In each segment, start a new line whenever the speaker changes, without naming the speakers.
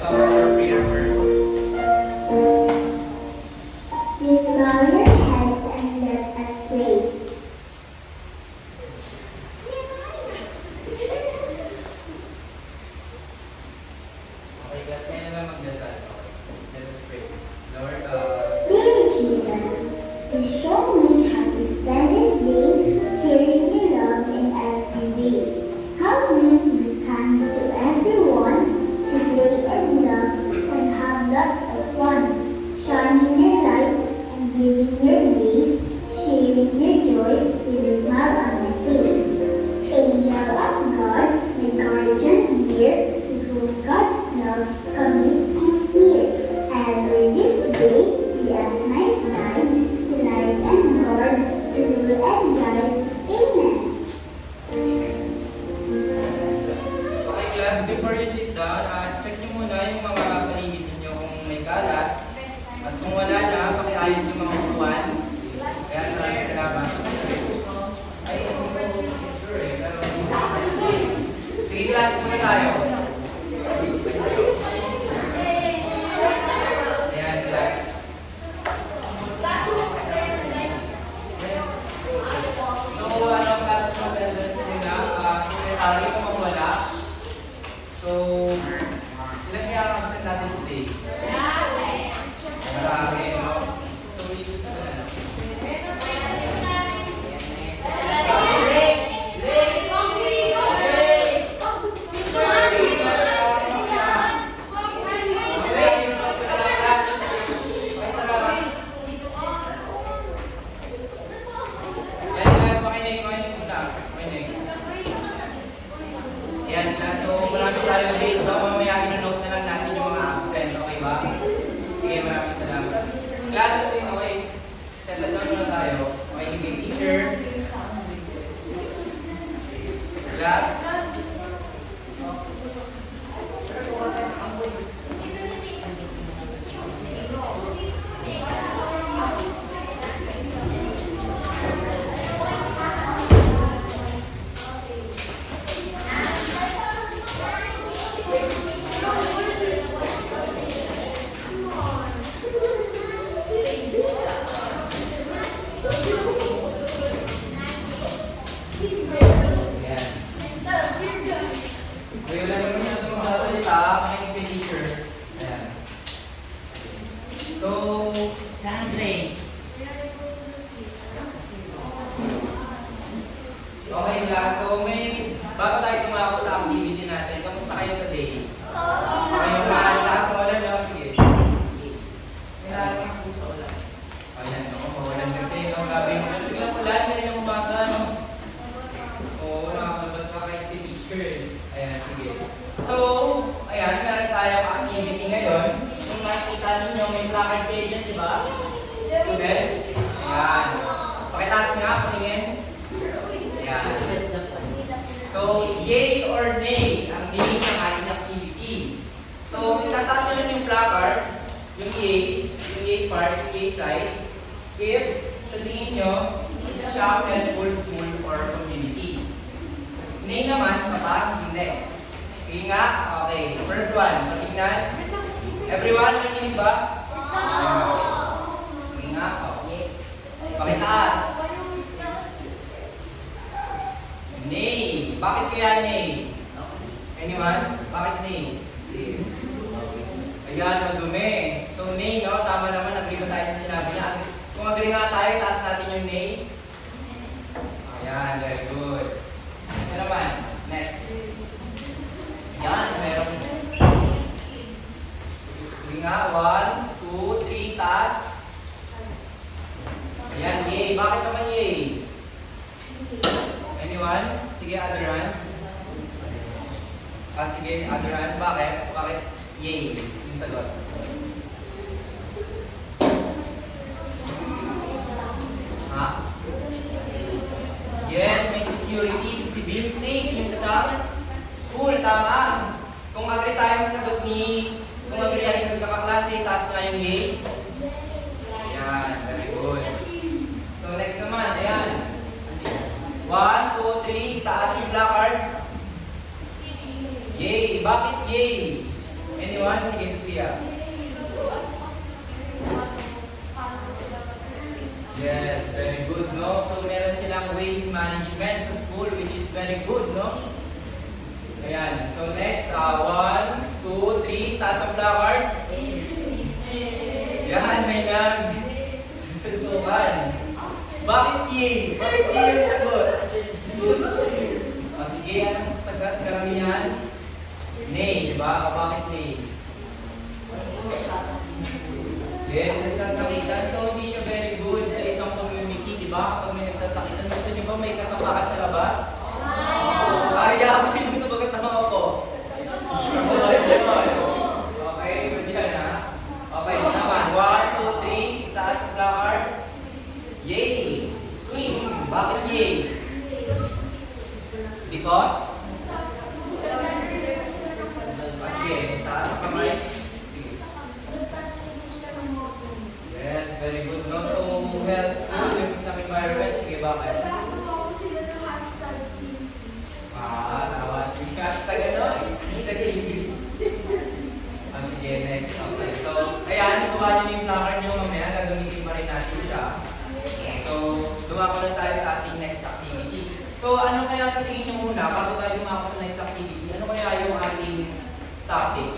some of our prayer first.
Please bow your heads and let us pray.
Okay, class, kaya naman magdasal. Okay. Let us pray. Lord,
Dear Jesus, please show me how to spend this day sharing your love in every way. Help me to be kind to everyone, to play and love and have lots of fun, shining your light and giving your grace, sharing your joy with a smile on my face. Angel of God, my guardian dear, to whom God's love commits you here. Ever this day, be at my side, to light and guard, to rule and guide. Amen.
okay, class, before you sit down, check nyo muna yung mga paligid ninyo kung may kalat. At kung wala na, pakiayos yung mga upuan. Kaya maraming salamat. Ay, hindi ko sure eh. Pero, sige, class, muna tayo. Ayan, class. So, class ng attendance muna. Secretary kung mawala. So, ilan kaya ang absent natin today? Marami, no? So, use na na. Ayan, so marami tayong date, no? Mamaya ino-note na lang natin yung mga absent, okay ba? Sige, maraming salamat. Class, okay. Settle down muna tayo. Okay, hindi teacher. Class. Ayan. Kaya wala naman yung itong magsasalita, makinig kay teacher. Ayan. So, okay class. So, bago tayo tumako sa activity natin, kamusta kayo today? Okay, yung mga lakas na wala na, sige. May lakas na puso ulan. Ayan, no, mawalan kasi, no, grabe yung biglang ulan, hindi na umaga, no? Oo, nakakabasa kahit si teacher. Ayan, sige. So, ayan, meron tayong activity ngayon. Kung makikita ninyo, may placard kayo dyan, di ba? Students. Ayan. Pakitaas nga, patingin. Ayan. So, yay or nay ang name ng ating activity. So, itataas nyo yung placard, yung yay part, yung yay side, if sa tingin nyo, isa siya helpful school or community. Nay naman, kapag hindi. Sige nga, okay. First one, patingnan. Everyone, nakikinig ba? Sige nga, okay. Pakitaas. Nay. Bakit kaya nay? Anyone? Bakit nay? Sige. Ayan, madumi. So, nay, no? Tama naman, agree ba tayo sa sinabi niya? Kung agree nga tayo, taas natin yung nay. Ayan, very good. Ito naman, next. Yan, meron. Sige nga, 1, 2, 3, taas. Ayan, yay. Bakit naman yay? Anyone? Sige, other hand. Sige, other hand. Bakit? Bakit yay? Yung sagot. Ha? Yes, may security. Civil safe yung sa school. Tama. Kung agree tayo sa sagot kung agree tayo sa sagot ng kaklase, taas nga yung yay. Ayan, very good. So, next naman, ayan. 1, 2, 3, taas yung placard. Yay! Bakit yay? Anyone? Sige, Sophia. Yes, very good, no? So, meron silang waste management sa school, which is very good, no? Ayan. So, next, 1, 2, 3, taas ang placard. Yan, may nagsusuntukan. Bakit yay? Bakit yay ang sagot? O, sige, anong sagot? Karamihan? Nay, di ba? O, bakit nay? Yes, nagsasakitan. So, hindi siya very good sa isang community, di ba? Kapag may nagsasakitan, gusto niyo ba may kasapakan sa labas? Kaya ako sino sa bagat ng mga po? Okay, good yan ha? Okay, naman. 1, 2, 3, itaas ang placard. Yay! Bakit yay? Because? Sige, taas ang kamay. Sige. Yes, very good. No? So, helpful yung isang environment. Sige, bakit? Tawa si hashtag ano? Hashtag English. Sige, next. Okay. So, ayan, kuha nyo yung placard nyo mamaya. Gagamitin pa rin natin siya. So, dumako na tayo sa ating next activity. So, ano kaya sa tingin nyo muna, bago tayo dumako sa next activity, ano kaya yung ating topic?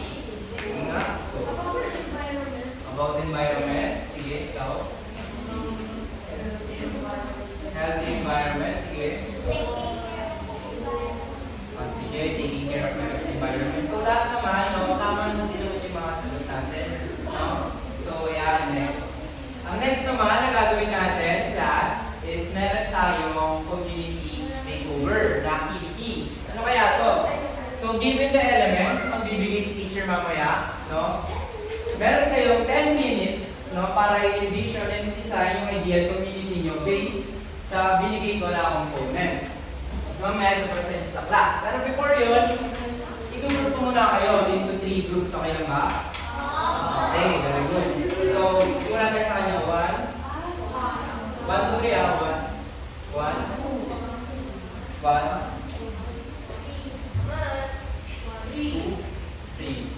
Sige nga. About environment. Sige, ikaw. Healthy environment. Sige. Sige, taking care of the environment. So, lahat naman, no, tama naman din naman yung mga sagot natin. No? So, yeah, next. Ang next naman na gagawin natin, class, is meron tayong community makeover na activity. Ano kaya to? So, given the elements, magbibigay si teacher mamaya, no? Meron kayong 10 minutes, no, para i-envision and design yung ideal community nyo based sa binigay ko na component. So, mamaya present sa class. Pero before yun, i-group ko muna kayo into 3 groups. Okay lang ba? Okay, very good. So, simulan tayo sa kanya. 1, 2, 3, 1, 1, 2, 3.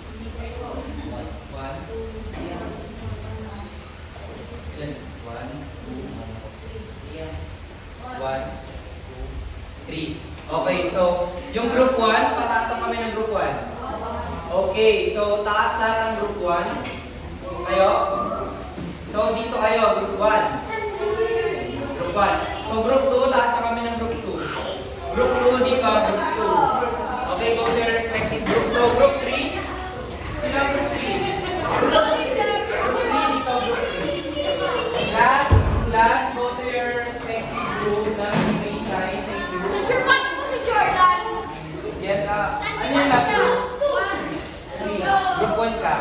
3. Okay, so yung group 1, pataasan kami ng group 1. Okay, so taas lahat ng group 1. Kayo? So dito kayo, group 1. Group 1. So group 2, taas kami ng group 2. Group 2 dito, group 2. Okay, go to your respective group. So group 3, sila group 3. Group 3 dito, group 3. Last, go to your respective group na bigay tayo. Yes, ano yung last group? 3. Group 1 ka.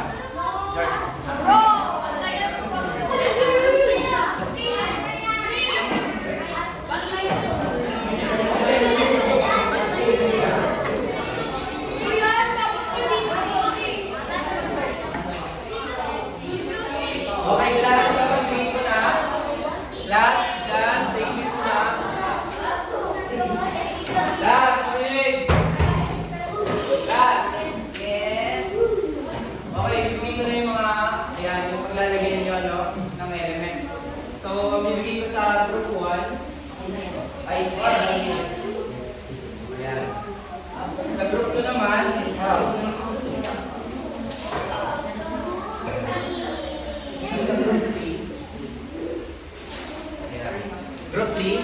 Okay, last na pag-bigay ko na. Last, thank you na. Last, big. Last. Yes. Okay, bibigay ko na yung mga, ayan, yung paglalagay nyo, no, ng elements. So, ang bibigay ko sa group 1, ay, ayan. Sa group 2 naman is house. Sa group 3, ayan. Group 3,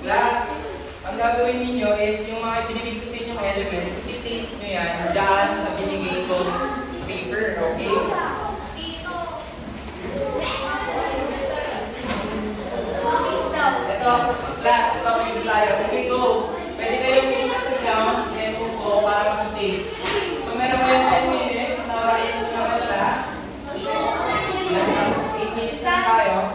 class, ang gagawin ninyo is yung mga binibigay ko sa inyong elements, i-taste nyo yan dyan sa binigay kong paper, okay? Ito, class, ito ang yung tayo. Sige, go! Pwede kayong pumunta sa ground and upo para mas-taste. So, meron kayong 10 minutes na oras na naman class. 8 minutes na tayo.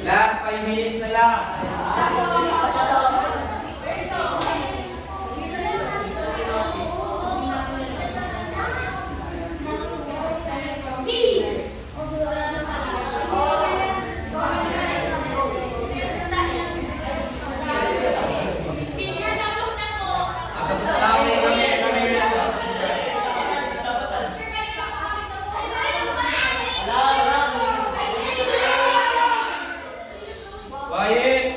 Last 5 minutes na lang. Tapos na kami, kami na to. Quiet!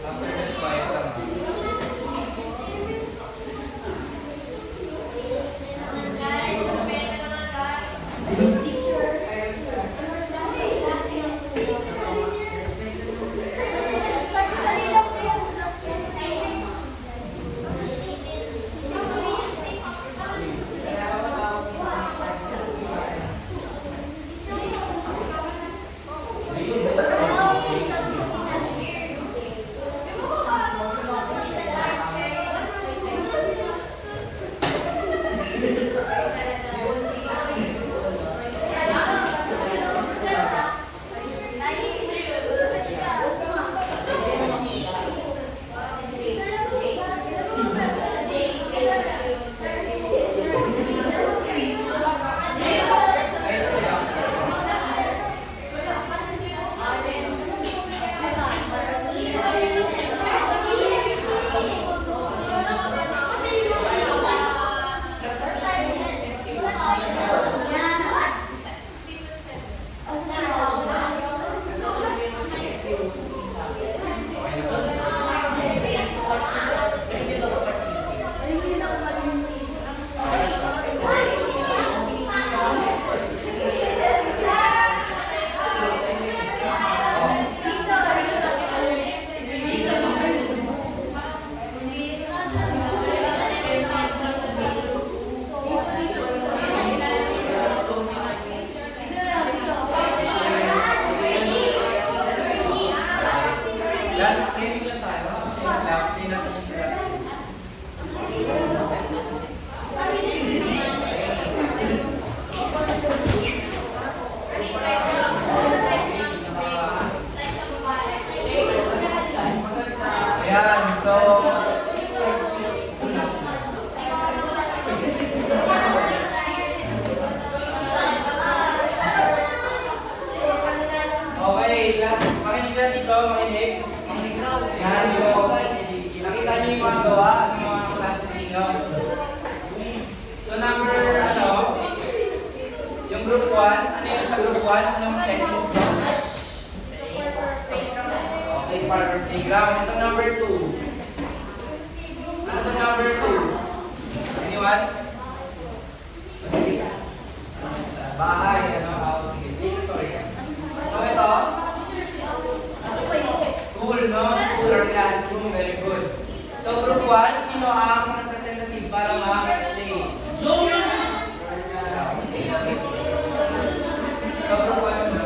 After that, quiet lang. Ayun sa'yo. Okay na ba? Last gaming lang tayo. Hindi natin yung last game. Ayan, so... Okay, last. Makinig na dito, makinig. Ayan, so... Nakita niyo yung mga gawa ng mga klase ninyo. So number, yung group 1, ano yung sa group 1? Anong settings nyo? Okay, part of playground. Itong number 2. Ano itong number 2? Anyone? Sige. Bahay, sige. So ito? School, no? School or classroom. Very good. So group 1, sino ang representative para ma-explain? So group 1 na.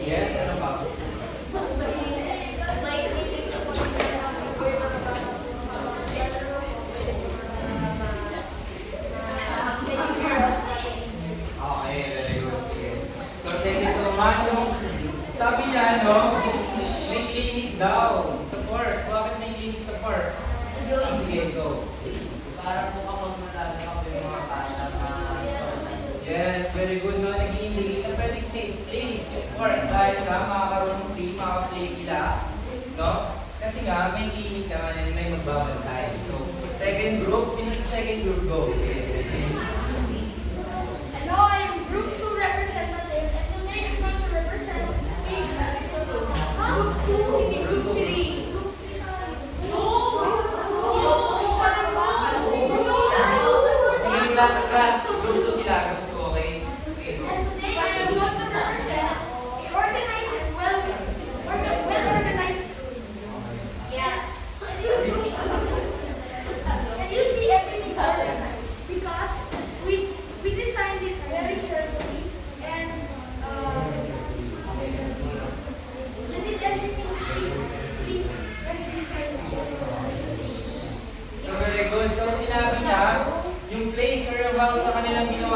Yes, ano pa? Okay, very good. Sige. So, thank you so much. Sabi niya, may clinic daw. Support. Bakit may clinic support? Sige, go.
Para po kapag nadadala ko yung mga bata na
Yes, very good. No, nag-i-indicate na pwedeng safe place yung court dahil nga makakaroon ng free, makaplay sila. No? Kasi nga, may clinic naman na may magbabantay. So, second group. Sino sa second group? Go. Sige.
Hello, I am Group 2 representative and today I'm going to represent Group 2, hindi Group 3. Group 3
Sige, last class. Group 2 sila. Group 2, okay? Sige.
And today I am going to represent a organized and well-organized group. Yeah. And you see everything organized because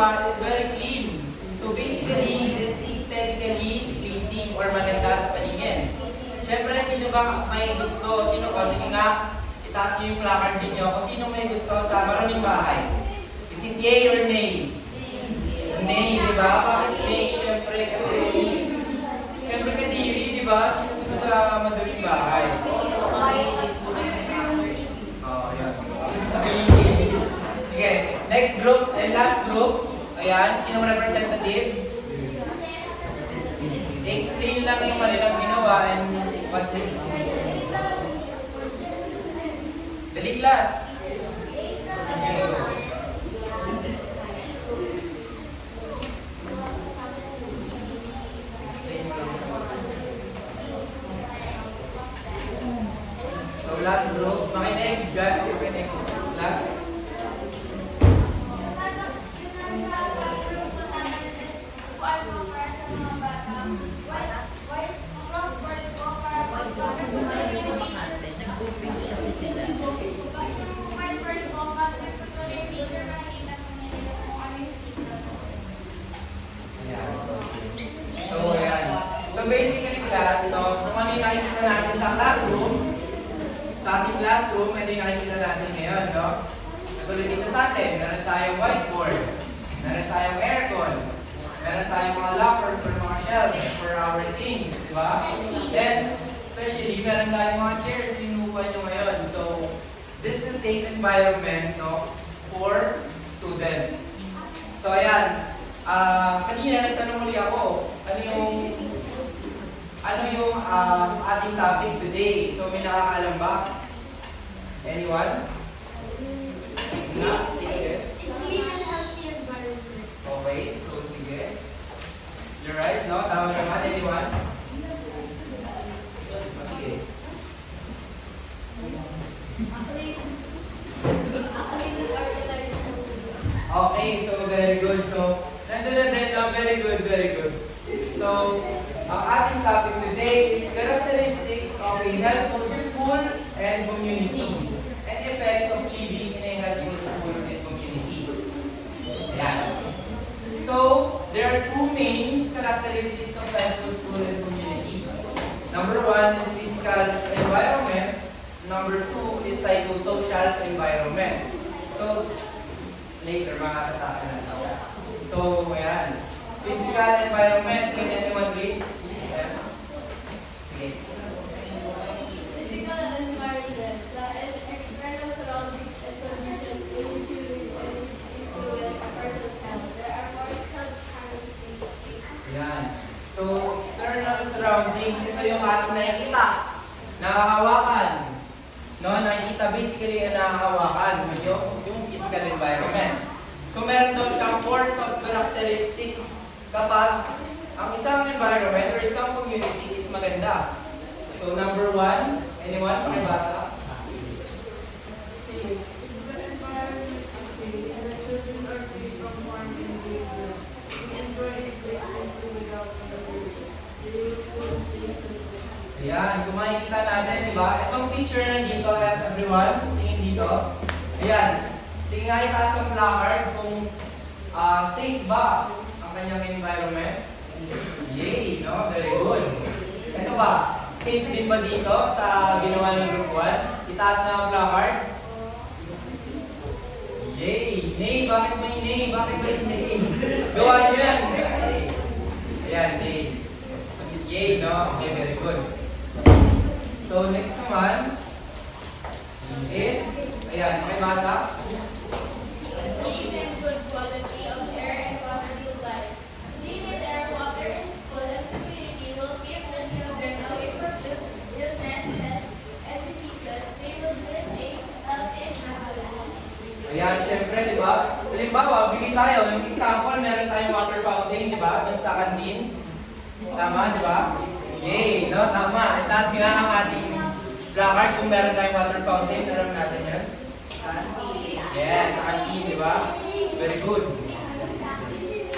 ba, is very clean. So basically, it is aesthetically pleasing or maganda sa paningin. Siyempre, sino ba may gusto? Sino ba? Sige nga, itaas niyo yung placard ninyo. Kung sino may gusto sa maraming bahay. Is it yay or nay? Nay, di ba? Bakit nay? Siyempre, kasi siyempre kadiri, di ba? Sino gusto sa madaming bahay? Oh, yan. Sige, next group and last group. Ayan, sino representative? I-explain lang yung kanilang ginawa and what this is. Dali class. Sige, go. Explain mo lang. So last group, makinig, makinig. Last. So, ayan. So, basically, class, no, kung ano yung nakikita natin sa classroom, sa ating classroom, ito yung nakikita natin ngayon, no? Katulad dito sa atin, meron tayong whiteboard, meron tayong aircon, meron tayong mga lockers or mga shelves for our things, di ba? Then, especially, meron tayong mga chairs na inuupuan nyo ngayon. So, this is a safe environment, no, for students. So, ayan. Kanina nagtanong muli ako, ano yung ating topic today? So may nakakaalam ba? Anyone? Na? Take a guess. Okay, so sige. You're right, no? Tama naman, anyone? Sige. Okay, so very good. So, nandun na din, no? Very good, very good. So, ang ating topic today is characteristics of a helpful school and community and effects of living in a helpful school and community. Ayan. So, there are two main characteristics of helpful school and community. Number one is physical environment. Number two is psychosocial environment. So, later, makakataka na ito. So, ayan. Physical environment, can anyone read? Please, sige.
Physical environment, the external surroundings and conditions in which influence a person's health. There are more sub-characteristics.
Ayan. So, external surroundings, ito yung ating nakikita. Nakahawakan. No, nakikita basically ang nakahawakan. Yung physical environment. So, meron daw siyang 4 sub-characteristics kapag ang isang environment or isang community is maganda. So, number 1, anyone? Pakibasa. Ayan, kung makikita natin, di ba? Itong picture na dito, everyone, tingin dito. Ayan, sige nga itaas ang placard kung safe ba ang kanyang environment. Yay, no? Very good. Ito ba? Safe din ba dito sa ginawa ng group 1? Itaas na ang placard. Yay! Nay, bakit may nay? Bakit may nay? Gawa niyo yan! Ayan, nay. Yay, no? Okay, very good. So, next naman is, ayan, may basa?
Clean and good quality of air and water supply. Clean air, water in school and community will keep the children away from illness and diseases. They will live a healthy and happy life.
Ayan, syempre, di ba? Halimbawa, bigay tayo, yung example, meron tayong water fountain, di ba? Doon sa canteen. Tama, di ba? Yay, no? Tama. Itaas nga ang ating placard kung meron tayong water fountain. Alam natin yan? Yes, sa canteen, di ba? Very good.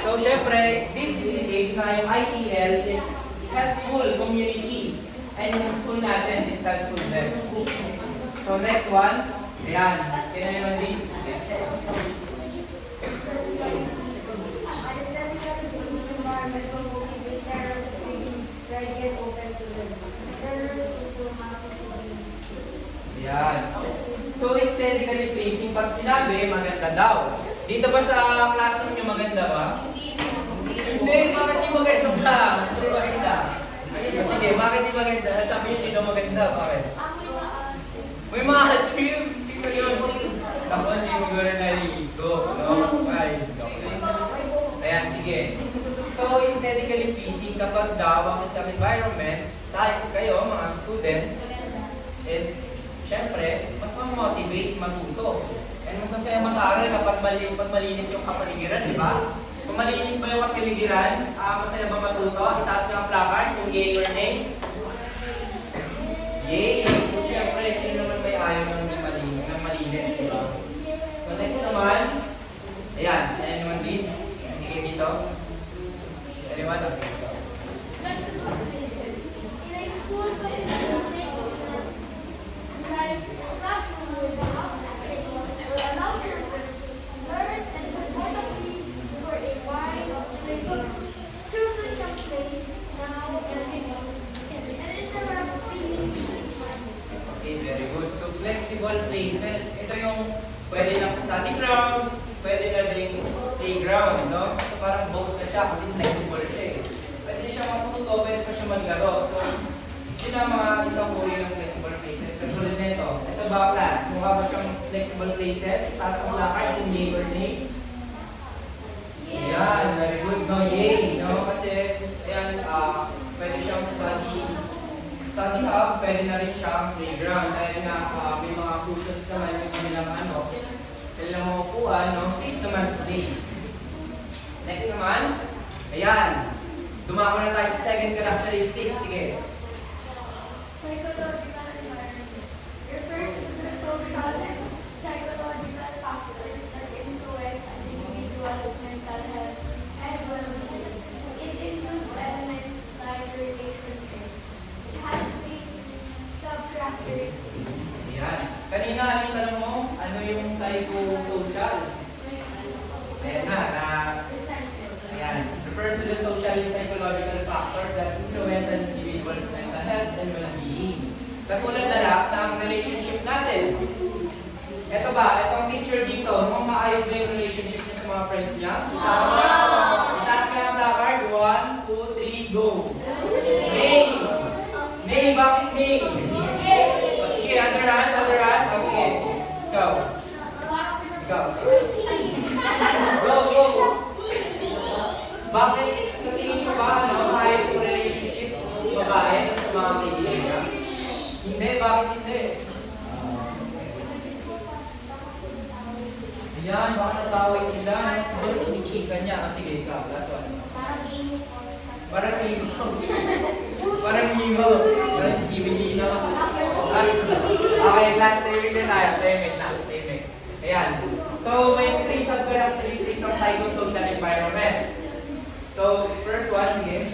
So, syempre, this indicates na yung ITL is helpful community. And yung school natin is helpful them. So, next one. Ayan. Kaya naman din. Yan. So, aesthetically pleasing, pag sinabi, maganda daw. Dito ba sa classroom nyo maganda ba? Hindi, bakit di maganda ba? Hindi maganda. Sige, bakit di maganda? Sabi nyo dito maganda, bakit? May mga asim. Tingnan yun. Ako hindi siguro naliligo. No? Ay, ayan, sige. So, aesthetically pleasing kapag daw ang isang environment, kayo, mga students, is, syempre, mas ma-motivate matuto. And mas masaya mag-aaral kapag malinis yung kapaligiran, di ba? Kung malinis ba yung kapaligiran, masaya ba matuto? Itaas nyo ang placard, kung yay or nay? Yay! So, syempre, sino naman may ayaw ng malinis, di ba? So, next naman, ayan, anyone read? Sige dito. Anyone? Sige dito.
In a school facility, like classroom will allow children to learn and responsibly for a while of playing. Children can play now and interact freely.
Okay, very good. So, flexible places. Ito yung pwede ng study ground, pwede na ding playground, no? So, parang both na siya kasi flexible siya eh. Pwede siya matuto, pwede pa siya maglaro. So, yun ang mga isang uri ng flexible places. Katulad na ito. Ito ba, class? Mukha ba siyang flexible places? Taas ang lakad, yung yay or nay? Ayan, very good. No, yay. No? Kasi, ayan, pwede siyang study hub, pwede na rin siyang playground. Dahil nga, may mga cushions naman yung kanilang kanilang maupuan, no? Safe naman to play. Next naman, ayan. Dumako na tayo sa second characteristic. Sige.
Psychological environment refers to the social and psychological factors that influence an individual's mental health and well-being. It includes elements like relationships. It has three sub-characteristics.
Ayan. Kanina, anong tanong mo? Ano yung psychosocial? Ayan na. Ayan. Refers to the social and psychological factors that influence an individual's mental health and well-being. Katulad na lang ng relationship natin. Ito ba? Itong picture dito, mukhang maayos ba yung relationship niya sa mga friends niya? Itaas niya ang placard. 1, 2, 3, go! Nay! Nay, bakit nay? O sige, other hand. O sige, ikaw. Ikaw. Go! Bakit sa tingin mo ba, maayos yung relationship ng babae at sa mga kaibigan niya? Hindi, bakit hindi? Ayan, baka natawag sila. Siguro chinichika niya. Sige, ikaw. Last one. Parang imo. Parang imo. Parang si Kibilino. Okay, last timing na tayo. Timing. Ayan. So, may 3 sub-characteristics ng psychosocial environment. So, first one, sige.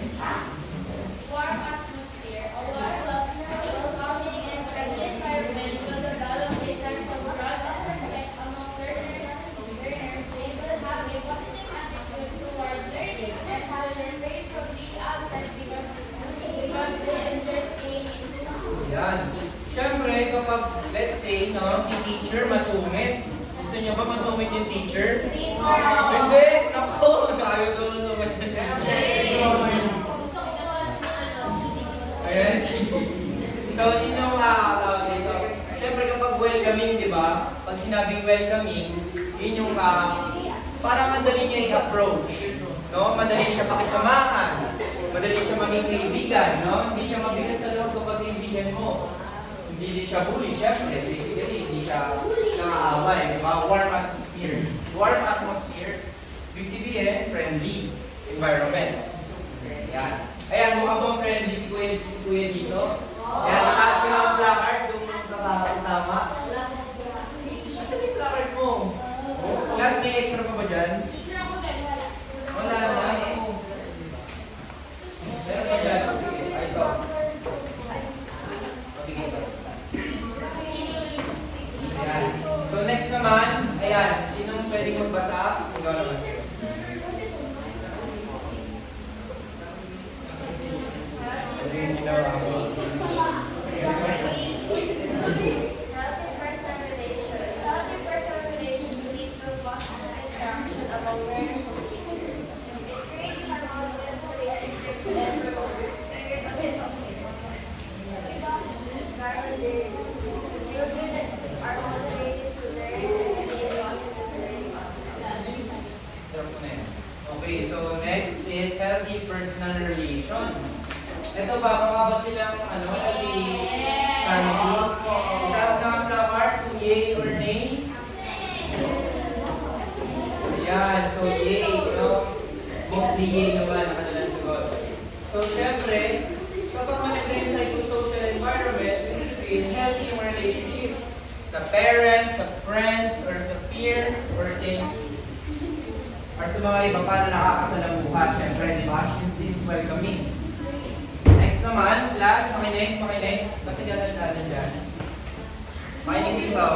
Warm atmosphere. A welcoming and friendly environment will develop a sense of trust and respect among learners. They will have a positive attitude toward learning and will refrain from being absent because they enjoy staying in school.
Ayan. Siyempre, kapag, let's say, si teacher masungit. Gusto niyo ba masungit yung teacher? Hindi! Naku! Ayaw daw naman yung teacher. Ayan. So, sino makakatawag dito? Siyempre, kapag welcoming, di ba? Pag sinabing welcoming, yun yung parang madali niya i-approach. No? Madali siya pakisamahan. Madali siya maging kaibigan. No? Hindi siya mabigat sa loob kapag kaibigan mo. Hindi siya bully, syempre. Basically, hindi siya nakaaway. Warm atmosphere. Warm atmosphere, ibig sabihin, friendly environment. Ayan. Ayan, mukha bang friendly si Kuya dito? Ayan, nataas ko lang ang placard kung tama. Nasaan yung placard mo? Last, may extra pa ba dyan? Wala na. Meron pa dyan. Sige, ito. Mabigay sa ayan. So next naman, ayan, sinong pwedeng magbasa? Ikaw naman sir. Pwede yung ginawa. equality. Tapos nakaklamar kung yay or nay. Ayan, so yay, no? Mostly yay naman ang kanilang sagot. So, syempre, kapag maganda yung psychosocial environment, ibig sabihin, healthy yung relationship sa parents, sa friends, or sa peers, or sa mga iba pa na nakakasalamuha. Syempre, di ba? It seems welcoming. Next naman, last, makinig. Ba't nagdadaldalan dyan? Makinig dito.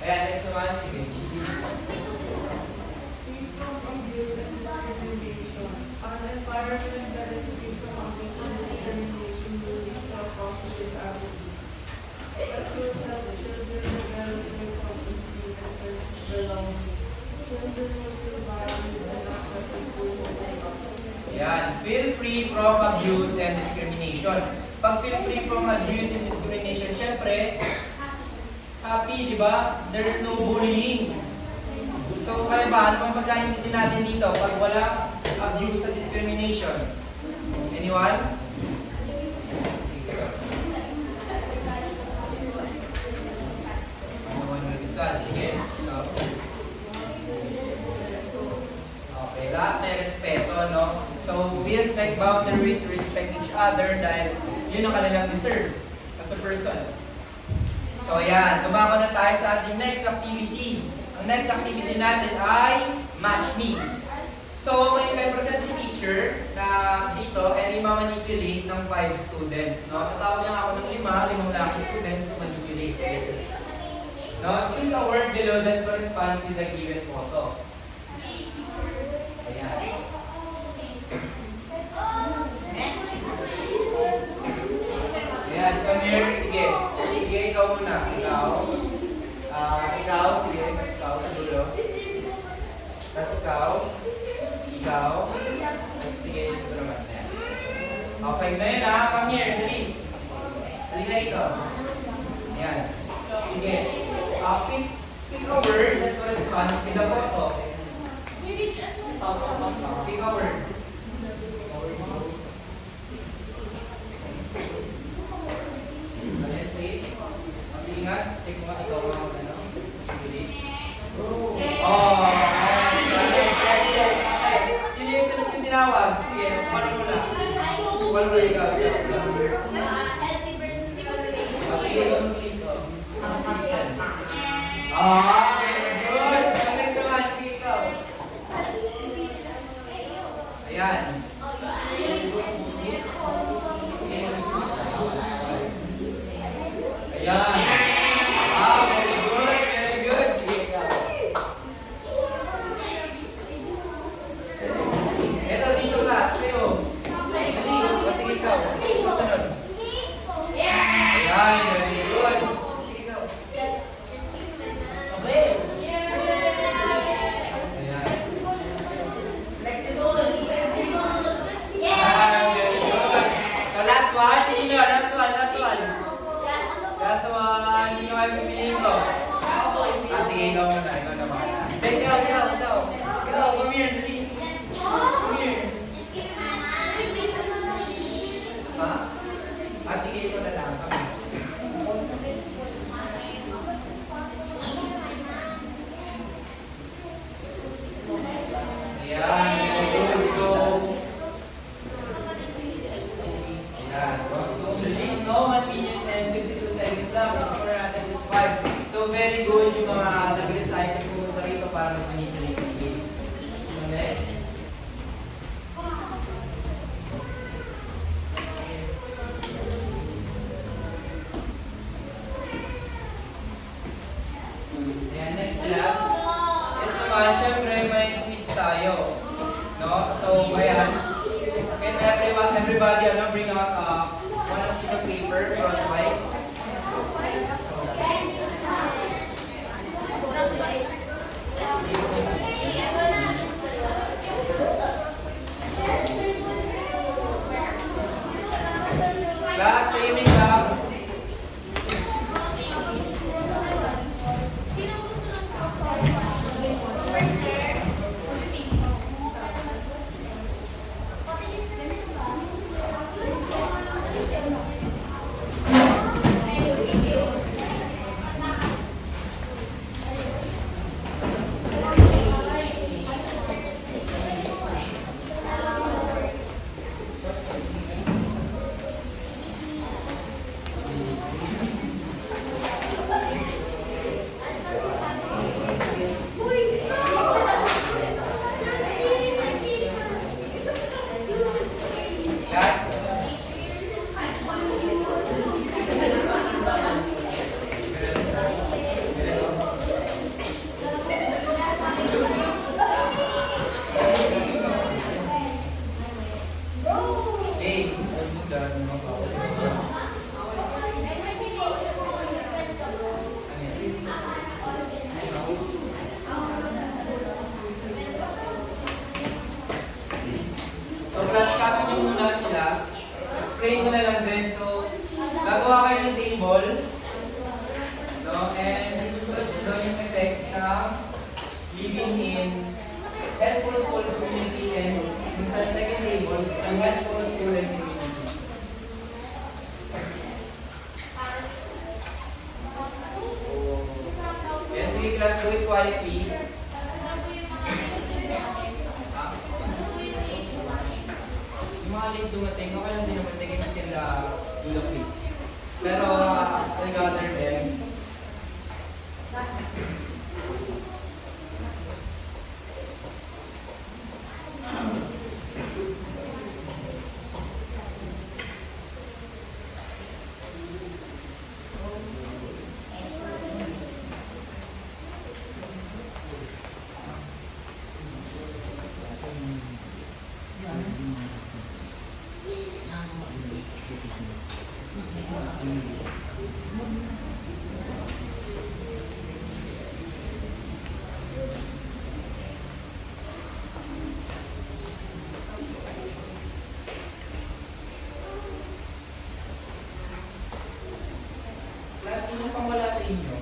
Ayan, next naman, sige.
An environment that is free from abuse and discrimination will lead to a positive attitude. A truth that children develop their self-esteem and sense of belonging. Children will feel valued and accepted for who they are.
Ayan, feel free from abuse and discrimination. Pag feel free from abuse and discrimination, syempre, happy, di ba? There's no bullying. So, kaya ba, ano bang pagkaintindihan natin dito pag wala abuse at discrimination? Anyone? Sige. No one will decide. Sige. Ikaw. Okay, lahat may respeto, no? So, we respect boundaries, we respect each other dahil yun ang kanilang deserve as a person. So, ayan. Tumama na tayo sa ating next activity. Ang next activity natin ay match me. So, may present si teacher na dito and i-manipulate ng 5 students. No? Tatawag niya ako ng 5 lucky students to manipulate. No? Choose a word below that corresponds with the given photo. Ayan. Ayan, come here. Sige. Sige, ikaw muna. Ikaw, sige. Ikaw sa dulo. Tapos ikaw. Tapos sige, ito naman. Ayan. Okay, ngayon come here. Dali. Halika ito. Ayan. Sige. Pick a word that corresponds with the photo. Pick a word. Let's see. Kasi ingat. Check mo nga ikaw mga ano. Dali. Oh, sino yung sunod yung tinawag? Sige, paano mo na? Paano mo ikaw? Sige, dito. Very good. Next naman, sige ikaw. Ayan. Ayan. Very good. Sige ikaw. Ito, dito class. Kayo. Sige ikaw. Sunod. Ayan, very good. Sige ikaw. Okay. Ayan. Very good. So last one. Last one. Sino kayo pipiliin ko? Sige, ikaw muna. Ikaw naman. Ikaw. Come here, dali. Come here. Ha? Sige, ikaw na lang. Come here. Ayan. Good. So, release no 1 minute and 52 seconds lang. Score natin is 5. So, very good yung mga nag-recycle pumunta rito para mag-manipulate yung game. So, next. Ayan, next class. Yes naman, syempre may quiz tayo. No? So, ayan. Can everybody bring out one sheet of paper crosswise? Class, tahimik lang. Gagawa kayo ng table. No? And isusunod nyo doon yung effects ng living in helpful school community and yung sa second table is ang helpful school and community. Yan, sige class, do it quietly. Yung mga late dumating, okay lang din naman, they can still do the quiz. Pero, I gather them. Class, sino pang wala sa inyo?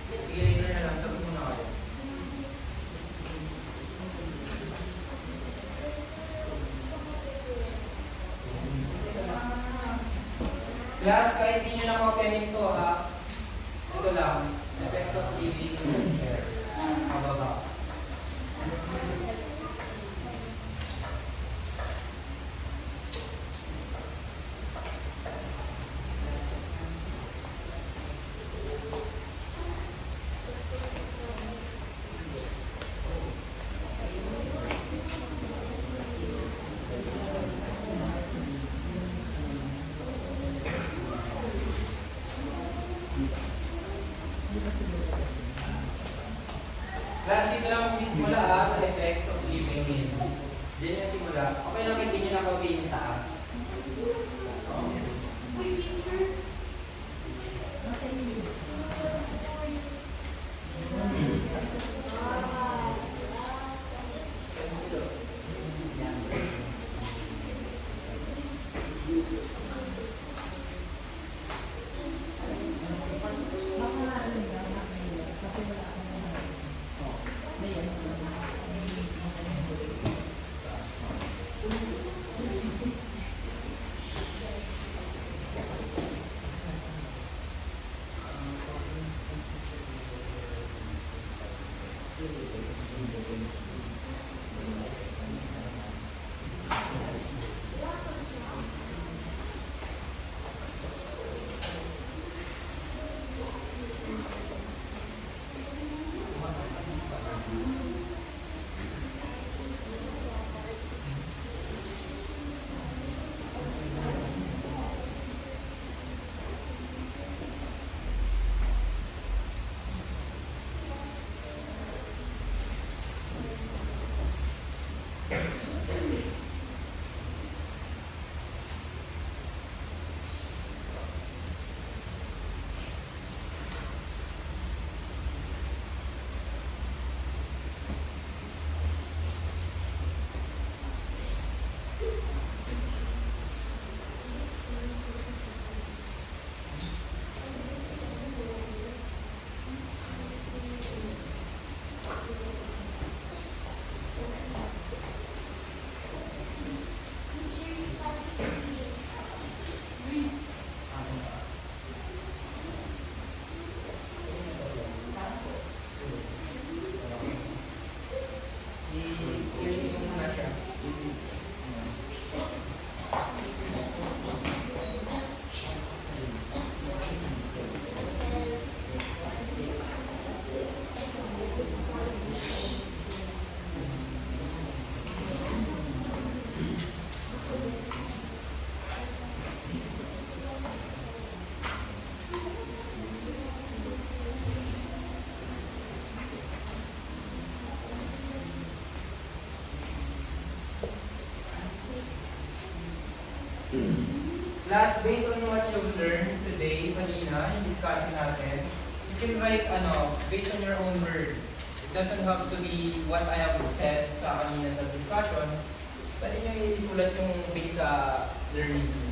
Sige, later na lang. Sagot muna kayo. Class, kahit di nyo na kopyahin ito, ha? Ito lang. Effects of living in air. Mababa. Class, dito lang magsisimula sa effects of living in. Diyan yung simula. Okay lang hindi nyo nakapin yung taas. I-release ko muna siya. Class, based on what you've learned today, kanina, yung discussion natin, you can write, based on your own word. It doesn't have to be what I have said sa kanina sa discussion. Pwede nyo sinusulat yung base sa learnings mo.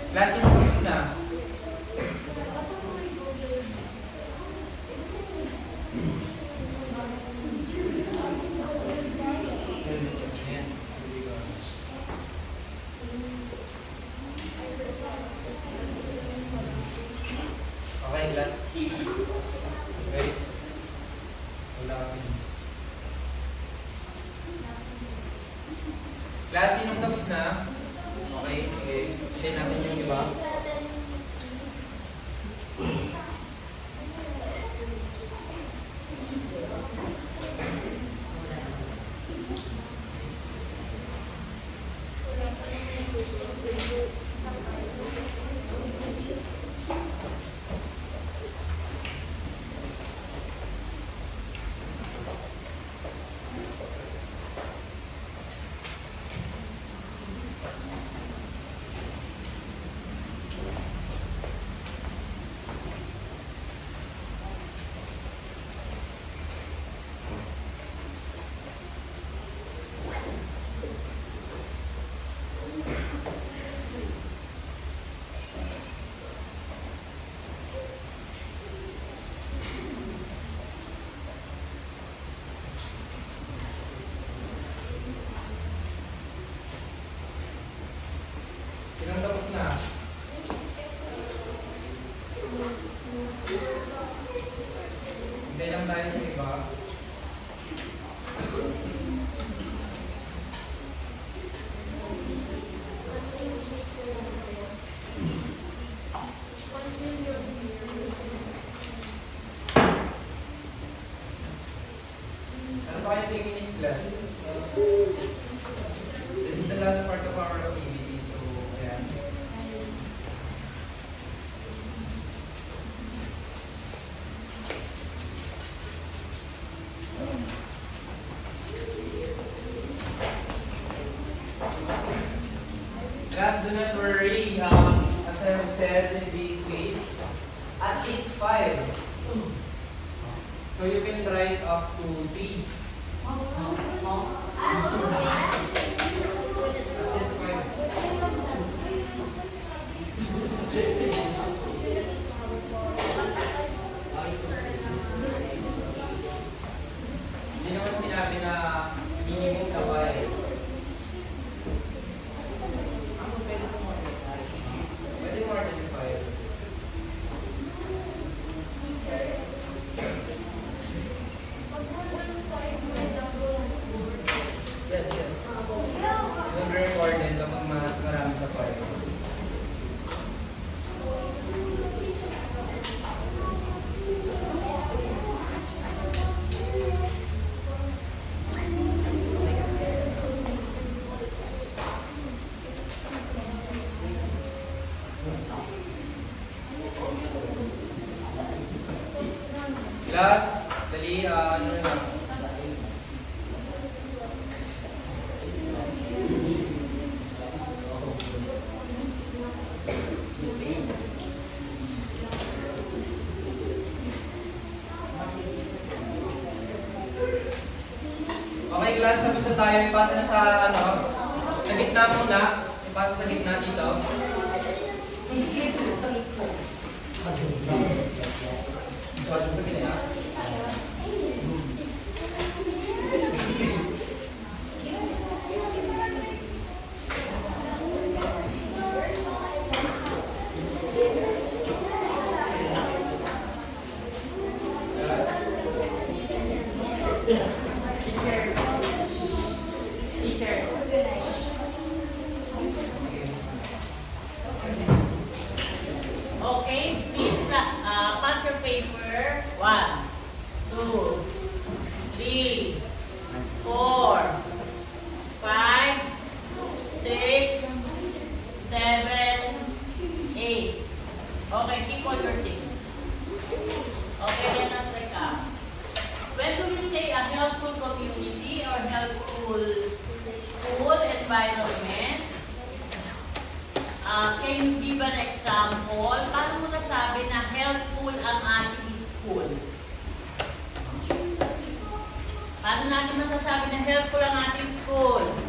Klase mo tapos na. Ayan. Okay, last tips. Okay. Wala kami. Klase nung tapos na. Okay, sige. Share natin yung iba. Sinong tapos na? Hintay lang tayo sa iba. Ano pa kayo 3 minutes class? This is the last part of our activity, so ayan. Class, do not worry. As I have said in the quiz, at least 5. So you can write up to 3. At least 5. Hindi naman sinabi na minimum na 5. Pwede more than 5. Yes, yes. It will be recorded kapag mas marami sa 5. Class, dali, ano na. Okay, class, tapos na tayo. Ipasa na sa, sa gitna muna. Ipasa sa gitna dito. Ipasa sa gitna.
Okay, please pass your paper. 1, 2, 3, 4, 5, 6, 7, 8. Okay, keep all your things.
environment? Can you give an example? Paano mo nasabi na helpful ang ating school? Paano natin masasabi na helpful ang ating school?